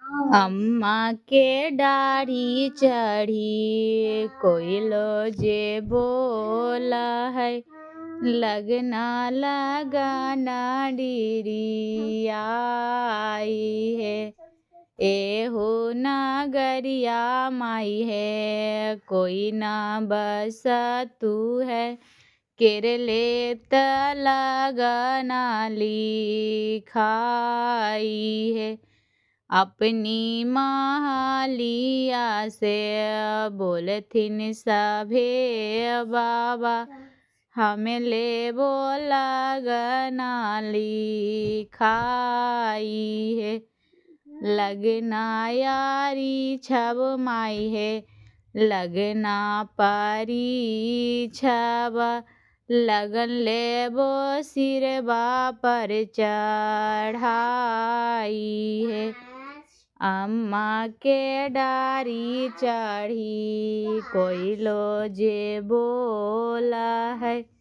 अम्मा के डाढ़ी चढ़ी कोयलो जे बोला है, लगना लगाना डीरी आई है। एहो नगरिया माई है, कोई ना बस तू है, केरले लगना लिखाई है। अपनी महालिया से बोलथिन सभे बाबा, हमें ले बोला गना लिखाई है। लगना यारी छब माई है, लगना परी छब, लगन ले बो सिरबा पर चढ़ाई है। अम्मा के डारी चढ़ी कोयलो जे बोला है,